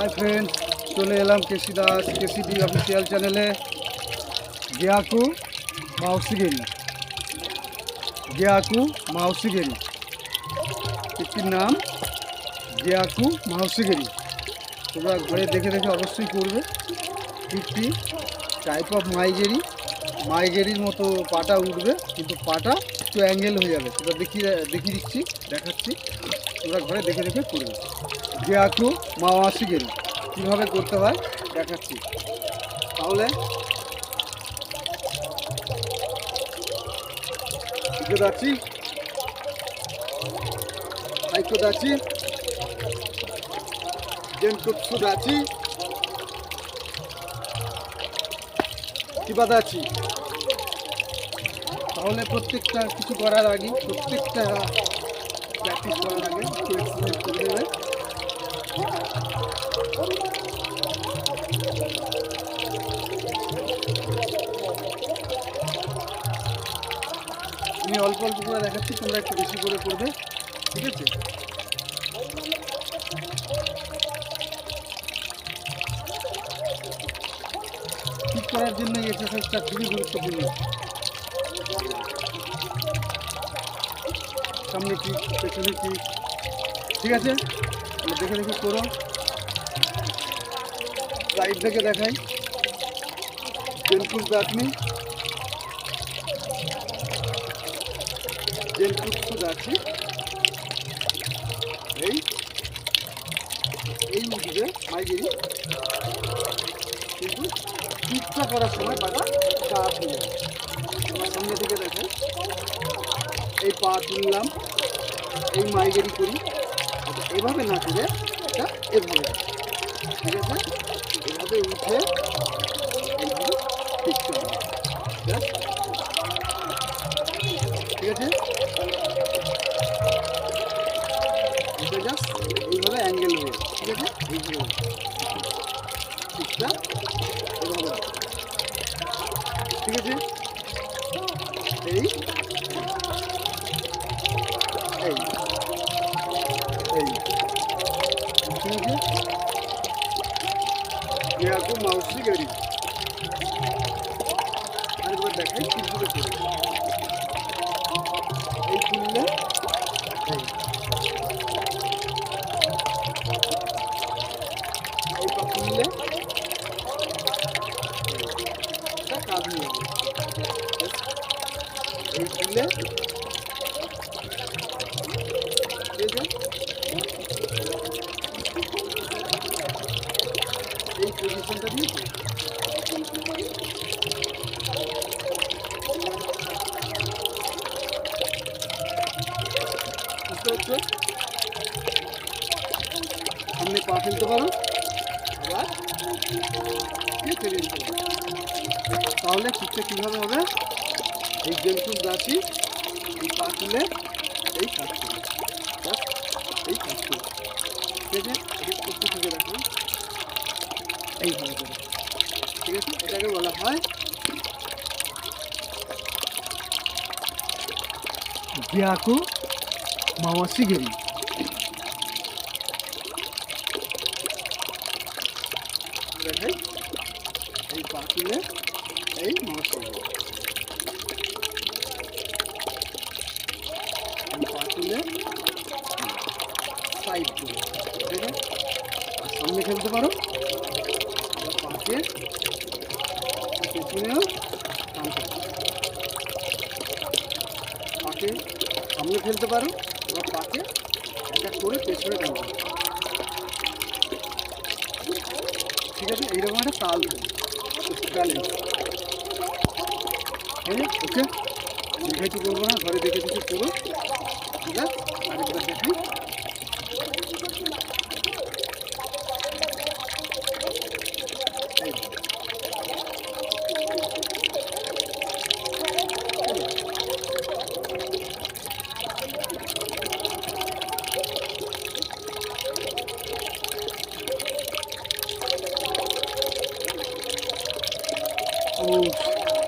Hi friends, চলে এলাম কেসি Das কেসিডি official চ্যানেলে। গিয়াকু মাউসিগেরি, গিয়াকু মাউসিগেরি একটির নাম গিয়াকু মাউসিগেরি। তোমরা ঘরে দেখে দেখে অবশ্যই করবে। একটি টাইপ অফ মাইগেরির মতো পাটা উঠবে, কিন্তু পাটা একটু অ্যাঙ্গেল হয়ে যাবে। সেটা দেখাচ্ছি। তোমরা ঘরে দেখে দেখে করবে। গিয়াকু মাওয়াসিগেরি কীভাবে করতে হয় দেখাচ্ছি। তাহলে দাচ্ছি আইকো দাচ্ছি জেনটুৎসু দাচ্ছি কিবা দাচ্ছি। তাহলে প্রত্যেকটা কিছু করার আগে, প্রত্যেকটা প্র্যাকটিস করার আগে একটু এক্সারসাইজ করে দেবে। আমি অল্প অল্প করে দেখাচ্ছি, তোমরা একটু বেশি করে করবে, ঠিক আছে? ঠিক করার জন্য এই এক্সারসাইজটা খুবই গুরুত্বপূর্ণ। সামনে ঠিক, পেছনে ঠিক, ঠিক আছে? দেখে দেখে করো। সাইড থেকে দেখাই। জেনটুৎসু দাচ্ছি, জেনটুৎসু দাচ্ছি। এই উঠবে মাইগেরি, কিন্তু ঠিকঠাক করার সময় পাটা চাপ হয়ে যাবে। আমার সামনে থেকে দেখাই। এই পা তুললাম, এই মাইগেরি করি। এভাবে না করে এটা এভাবে, ঠিক আছে? এভাবে উঠে এইভাবে শিখতে হবে, ঠিক আছে? এটা জাস্ট এইভাবে অ্যাঙ্গেল হয়ে, ঠিক আছে? এইভাবে ঠিকটা এভাবে, ঠিক আছে? এই এই এই ঠিক আছে? গিয়াকু মাউসিগেরি। আরেকবার দেখাই কীভাবে করে। এই তুললে এই পা তুললে এটা কাজ নিয়ে যাবে। এই তুললে, ঠিক আছে? এই পজিশনটা দিয়ে বুঝতে পারছো? সামনে পা ফেলতে পারো, আবার ফেলে দিতে পারো। তাহলে শিখতে কীভাবে হবে? এই জেনটুৎসু দাচ্ছি, এই পা তুলে এই কাজ করবে, এই কাজ করবে, ঠিক আছে? এটা একটু থেকে রাখুন, এইভাবে করে, ঠিক আছে? এটাকে বলা হয় গিয়াকু মাওয়াসিগেরি। দেখাই। এই পা তুলে এই মাওয়াসিগেরি, এই পা তুলে সাইড করে, ঠিক আছে? আর সামনে খেলতে পারো, পাকে পেছনেও টানতে পারো। পাকে সামনে ফেলতে পারো, এবার পাকে এক করে পেছনে টানতে পারো, ঠিক আছে? এইরকম একটা তাল ব্যালেন্স, ওকে? দেখাইতে করবো না, ঘরে দেখে দেখে করো, ঠিক আছে? আরেকবার দেখাই। Oh.